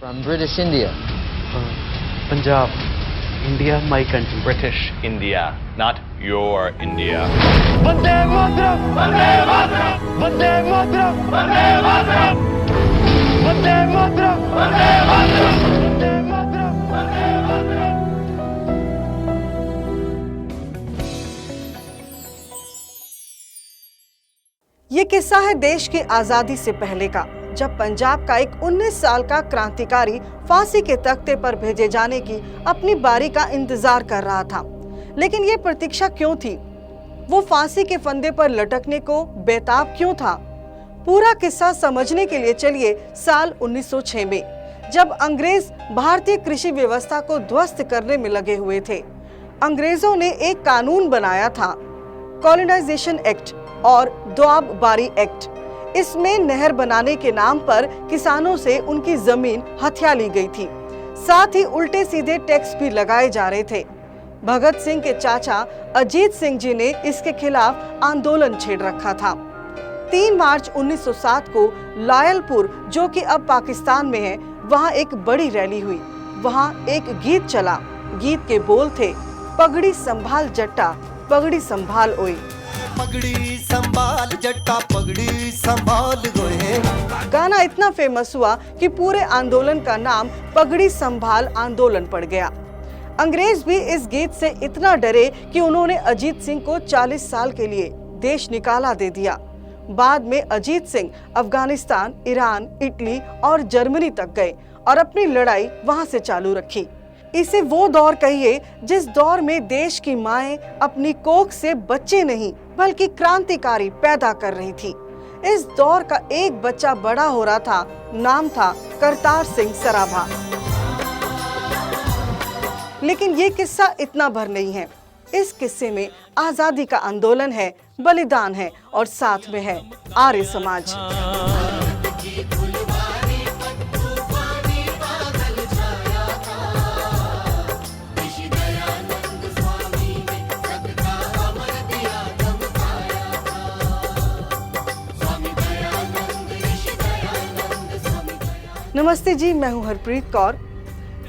From British India. Punjab, India, my country. British India, not your India. Vande Mataram! Vande Mataram! Vande Mataram! Vande Mataram! Vande Mataram! Vande Mataram! Vande Mataram! Vande Mataram! ये किस्सा है देश की आजादी से पहले का, जब पंजाब का एक 19 साल का क्रांतिकारी फांसी के तख्ते पर भेजे जाने की अपनी बारी का इंतजार कर रहा था। लेकिन ये प्रतीक्षा क्यों थी? वो फांसी के फंदे पर लटकने को बेताब क्यों था? पूरा किस्सा समझने के लिए चलिए साल 1906 में, जब अंग्रेज भारतीय कृषि व्यवस्था को ध्वस्त करने में लगे हुए थे। अंग्रेजों ने एक कानून बनाया था, कॉलोनाइजेशन एक्ट और दोआब बारी एक्ट। इसमें नहर बनाने के नाम पर किसानों से उनकी जमीन हथिया ली गई थी। साथ ही उल्टे सीधे टैक्स भी लगाए जा रहे थे। भगत सिंह के चाचा अजीत सिंह जी ने इसके खिलाफ आंदोलन छेड़ रखा था। 3 मार्च 1907 को लायलपुर, जो कि अब पाकिस्तान में है, वहां एक बड़ी रैली हुई। वहां एक गीत चला। गीत के बोल थे, पगड़ी संभाल जट्टा, पगड़ी संभाल ओए। पगड़ी संभाल जट्टा, पगड़ी संभाल गोए। गाना इतना फेमस हुआ कि पूरे आंदोलन का नाम पगड़ी संभाल आंदोलन पड़ गया। अंग्रेज भी इस गीत से इतना डरे कि उन्होंने अजीत सिंह को 40 साल के लिए देश निकाला दे दिया। बाद में अजीत सिंह अफगानिस्तान, ईरान, इटली और जर्मनी तक गए और अपनी लड़ाई वहां से चालू रखी। इसे वो दौर कहिए जिस दौर में देश की माएं अपनी कोख से बच्चे नहीं बल्कि क्रांतिकारी पैदा कर रही थी। इस दौर का एक बच्चा बड़ा हो रहा था, नाम था करतार सिंह सराभा। लेकिन ये किस्सा इतना भर नहीं है। इस किस्से में आजादी का आंदोलन है, बलिदान है और साथ में है आर्य समाज। नमस्ते जी, मैं हूं हरप्रीत कौर।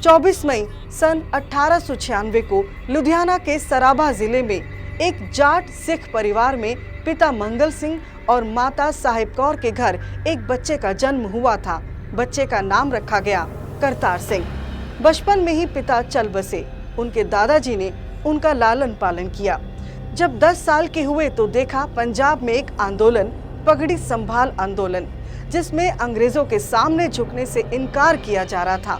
24 मई सन 1896 को लुधियाना के सराभा जिले में एक जाट सिख परिवार में पिता मंगल सिंह और माता साहिब कौर के घर एक बच्चे का जन्म हुआ था। बच्चे का नाम रखा गया करतार सिंह। बचपन में ही पिता चल बसे। उनके दादाजी ने उनका लालन पालन किया। जब 10 साल के हुए तो देखा पंजाब में एक आंदोलन, पगड़ी संभाल आंदोलन, जिसमें अंग्रेजों के सामने झुकने से इनकार किया जा रहा था।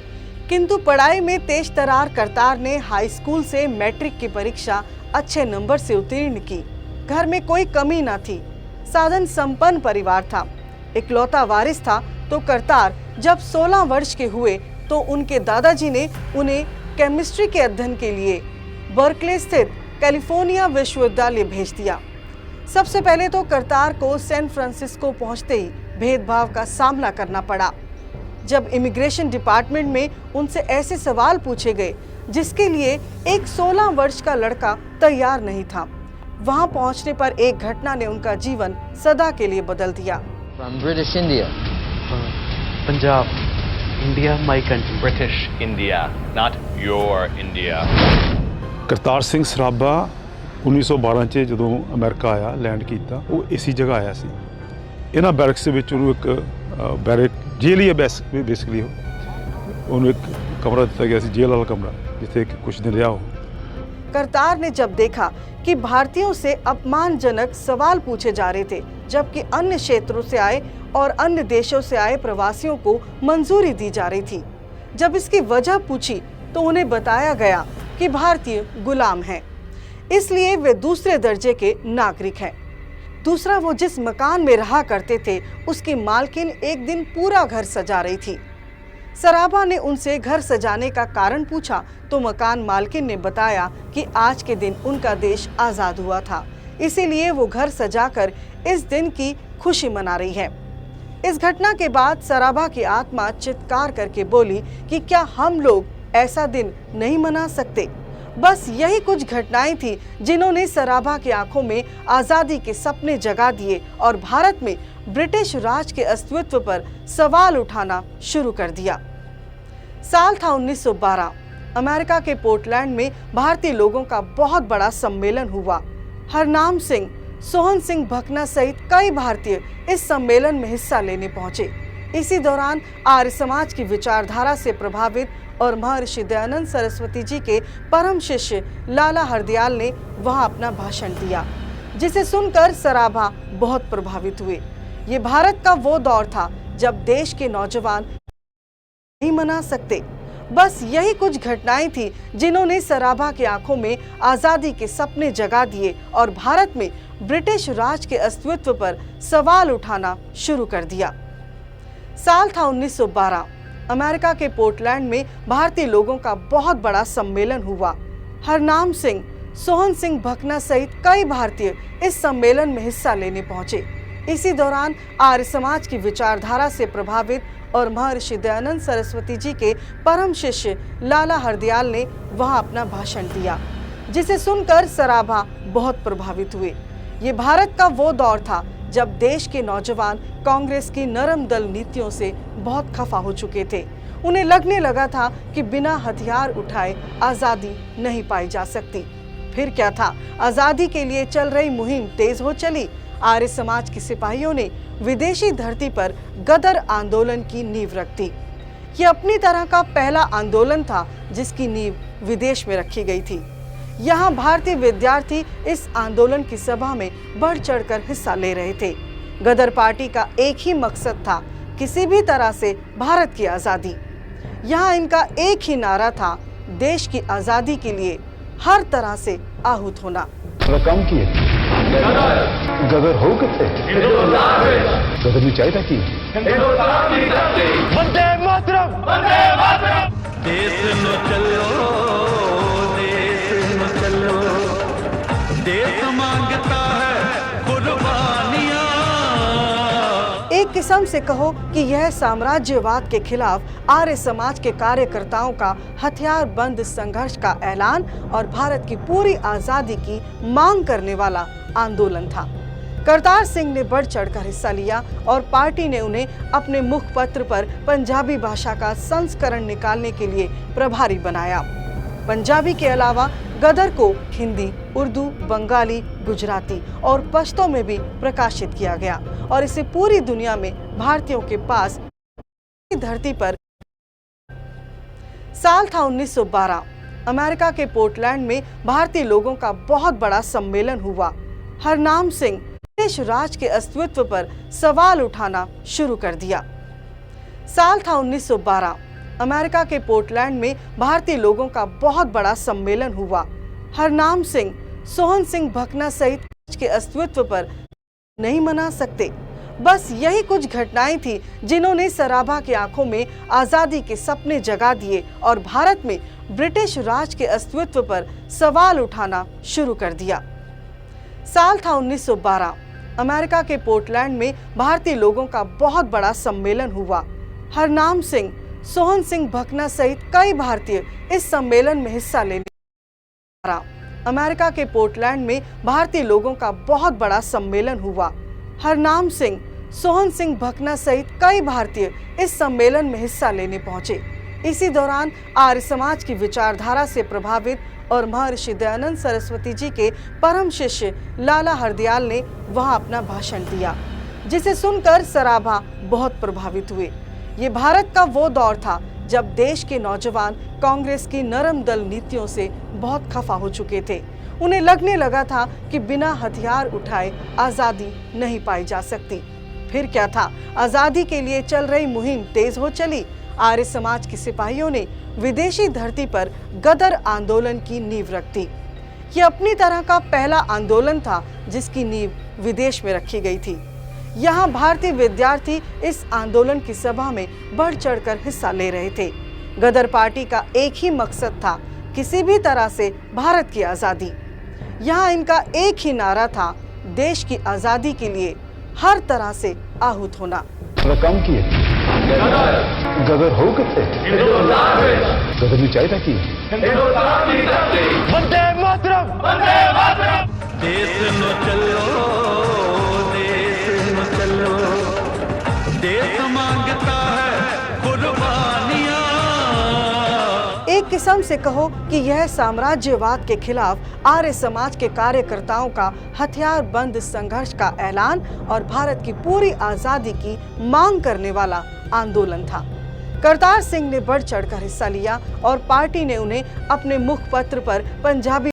किंतु पढ़ाई में तेज तरार करतार ने हाई स्कूल से मैट्रिक की परीक्षा अच्छे नंबर से उत्तीर्ण की। घर में कोई कमी न थी। साधन संपन्न परिवार था। इकलौता वारिस था। तो करतार जब 16 वर्ष के हुए तो उनके दादाजी ने उन्हें केमिस्ट्री के अध्ययन के लिए बर्कले स्थित कैलिफोर्निया विश्वविद्यालय भेज दिया। सबसे पहले तो करतार को सैन फ्रांसिस्को पहुंचते ही भेदभाव का सामना करना पड़ा। जब इमिग्रेशन डिपार्टमेंट में उनसे ऐसे सवाल पूछे गए जिसके लिए एक 16 वर्ष का लड़का तैयार नहीं था। वहां पहुंचने पर एक घटना ने उनका जीवन सदा के लिए बदल दिया। From British India. Punjab, India, my country. British India, not your India. Kartar Singh Sarabha 1912 ਚ ਜਦੋਂ ਅਮਰੀਕਾ ਆਇਆ, ਲੈਂਡ ਕੀਤਾ, ਉਹ ਇਸੀ ਜਗ੍ਹਾ ਆਇਆ ਸੀ। ਇਹਨਾਂ ਬੈਰਕਸ ਦੇ ਵਿੱਚ ਉਹਨੂੰ ਇੱਕ ਬੈਰਕ ਜੇਲ੍ਹ ਹੀ ਹੈ ਬੇਸਿਕਲੀ, ਉਹਨੂੰ ਇੱਕ ਕਮਰਾ ਦਿੱਤਾ ਗਿਆ ਸੀ, ਜੇਲ੍ਹ ਵਾਲਾ ਕਮਰਾ, ਜਿੱਥੇ ਕੁਝ ਦਿਨ ਰਿਹਾ ਉਹ। करतार ने जब देखा कि भारतीयों से अपमानजनक सवाल पूछे जा रहे थे, जबकि अन्य क्षेत्रों से आए और अन्य देशों से आए प्रवासियों को मंजूरी दी जा रही थी, जब इसकी वजह पूछी तो उन्हें बताया गया कि भारतीय गुलाम हैं, इसलिए वे दूसरे दर्जे के नागरिक हैं। दूसरा, वो जिस मकान में रहा करते थे उसकी मालकिन एक दिन पूरा घर सजा रही थी। सराभा ने उनसे घर सजाने का कारण पूछा तो मकान मालकिन ने बताया कि आज के दिन उनका देश आजाद हुआ था, इसीलिए वो घर सजाकर इस दिन की खुशी मना रही है। इस घटना के बाद सराभा की आत्मा चित्कार करके बोली कि क्या हम लोग ऐसा दिन नहीं मना सकते। बस यही कुछ घटनाएं थी जिन्होंने सराभा की आंखों में आजादी के सपने जगा दिए और भारत में ब्रिटिश राज के अस्तित्व पर सवाल उठाना शुरू कर दिया। साल था 1912। अमेरिका के पोर्टलैंड में भारतीय लोगों का बहुत बड़ा सम्मेलन हुआ। हरनाम सिंह, सोहन सिंह भकना सहित कई भारतीय इस सम्मेलन में हिस्सा लेने पहुंचे। इसी दौरान आर्य समाज की विचारधारा से प्रभावित और महर्षि दयानंद सरस्वती जी के परम शिष्य लाला हरदयाल ने वहां अपना भाषण दिया, जिसे सुनकर सराभा बहुत प्रभावित हुए। ये भारत का वो दौर था जब देश के नौजवान नहीं मना सकते। बस यही कुछ घटनाएं थी जिन्होंने सराभा की आंखों में आजादी के सपने जगा दिए और भारत में ब्रिटिश राज के अस्तित्व पर सवाल उठाना शुरू कर दिया। साल था 1912। अमेरिका के पोर्टलैंड में भारतीय लोगों का बहुत बड़ा सम्मेलन हुआ। हरनाम सिंह, सोहन सिंह भकना सहित कई भारतीय इस सम्मेलन में हिस्सा लेने पहुंचे। इसी दौरान आर्य समाज की विचारधारा से प्रभावित और महर्षि दयानंद सरस्वती जी के परम शिष्य लाला हरदयाल ने वहां अपना भाषण दिया, जिसे सुनकर सराभा बहुत प्रभावित हुए। ये भारत का वो दौर था जब देश के नौजवान कांग्रेस की नरम दल नीतियों से बहुत खफा हो चुके थे। उन्हें लगने लगा था कि बिना हथियार उठाए आजादी नहीं पाई जा सकती। फिर क्या था, आजादी के लिए चल रही मुहिम तेज हो चली। आर्य समाज के सिपाहियों ने विदेशी धरती पर गदर आंदोलन की नींव रख दी। ये अपनी तरह का पहला आंदोलन था जिसकी नींव विदेश में रखी गई थी। यहाँ भारतीय विद्यार्थी इस आंदोलन की सभा में बढ़ चढ़कर हिस्सा ले रहे थे। गदर पार्टी का एक ही मकसद था, किसी भी तरह से भारत की आजादी। यहाँ इनका एक ही नारा था, देश की आजादी के लिए हर तरह से आहूत होना। काम किए गदर हो कितने गदर नहीं चाहिए कि वंदे मातरम, वंदे मातरम। देश नो चलो, देश नो चलो, देश मांगता है कुर्बानियां। एक किस्म से कहो कि यह साम्राज्यवाद के खिलाफ आर्य समाज के कार्यकर्ताओं का हथियार बंद संघर्ष का ऐलान और भारत की पूरी आजादी की मांग करने वाला आंदोलन था। करतार सिंह ने बढ़ चढ़कर हिस्सा लिया और पार्टी ने उन्हें अपने मुखपत्र पर पंजाबी भाषा का संस्करण निकालने के लिए प्रभारी बनाया। पंजाबी के अलावा गदर को हिंदी, उर्दू, बंगाली, गुजराती और पश्तो में भी प्रकाशित किया गया और इसे पूरी दुनिया में भारतीयों के पास धरती पर। साल था 1912। अमेरिका के पोर्टलैंड में भारतीय लोगों का बहुत बड़ा सम्मेलन हुआ। हरनाम सिंह ब्रिटिश राज के अस्तित्व पर सवाल उठाना शुरू कर दिया। साल था 1912। अमेरिका के पोर्टलैंड में भारतीय लोगों का बहुत बड़ा सम्मेलन हुआ। हरनाम सिंह, सोहन सिंह भकना सहित के अस्तित्व पर नहीं मना सकते। बस यही कुछ घटनाएं थी जिन्होंने सराभा की आंखों में आजादी के सपने जगा दिए और भारत में ब्रिटिश राज के अस्तित्व पर सवाल उठाना शुरू कर दिया। साल था 1912। अमेरिका के पोर्टलैंड में भारतीय लोगों का बहुत बड़ा सम्मेलन हुआ। हरनाम सिंह, सोहन सिंह भकना सहित कई भारतीय इस सम्मेलन में हिस्सा लेने। अमेरिका के पोर्टलैंड में भारतीय लोगों का बहुत बड़ा सम्मेलन हुआ। हरनाम सिंह, सोहन सिंह भकना सहित कई भारतीय इस सम्मेलन में हिस्सा लेने पहुंचे। इसी दौरान आर्य समाज की विचारधारा से प्रभावित और महर्षि दयानंद सरस्वती जी के परम शिष्य लाला हरदयाल ने वहां अपना भाषण दिया, जिसे सुनकर सराभा बहुत प्रभावित हुए। ये भारत का वो दौर था जब देश के नौजवान कांग्रेस की नरम दल नीतियों से बहुत खफा हो चुके थे। उन्हें लगने लगा था कि बिना हथियार उठाए आजादी नहीं पाई जा सकती। फिर क्या था, आजादी के लिए चल रही मुहिम तेज हो चली। आर्य समाज के सिपाहियों ने विदेशी धरती पर गदर आंदोलन की नींव रख दी। ये अपनी तरह का पहला आंदोलन था जिसकी नींव विदेश में रखी गई थी। यहाँ भारतीय विद्यार्थी इस आंदोलन की सभा में बढ़ चढ़कर हिस्सा ले रहे थे। गदर पार्टी का एक ही मकसद था, किसी भी तरह से भारत की आजादी। यहाँ इनका एक ही नारा था, देश की आजादी के लिए हर तरह से आहूत होना। काम किए गदर हो कितने गदर नहीं चाहिए कि वंदे मातरम, वंदे मातरम। देश नो चलो, देश नो चलो, देश मांगता है कुर्बानियां। किस्म से कहो कि यह साम्राज्यवाद के खिलाफ आर्य समाज के कार्यकर्ताओं का हथियार बंद संघर्ष का ऐलान और भारत की पूरी आजादी की मांग करने वाला आंदोलन था। करतार सिंह ने बढ़ चढ़कर हिस्सा लिया और पार्टी ने उन्हें अपने मुखपत्र पर पंजाबी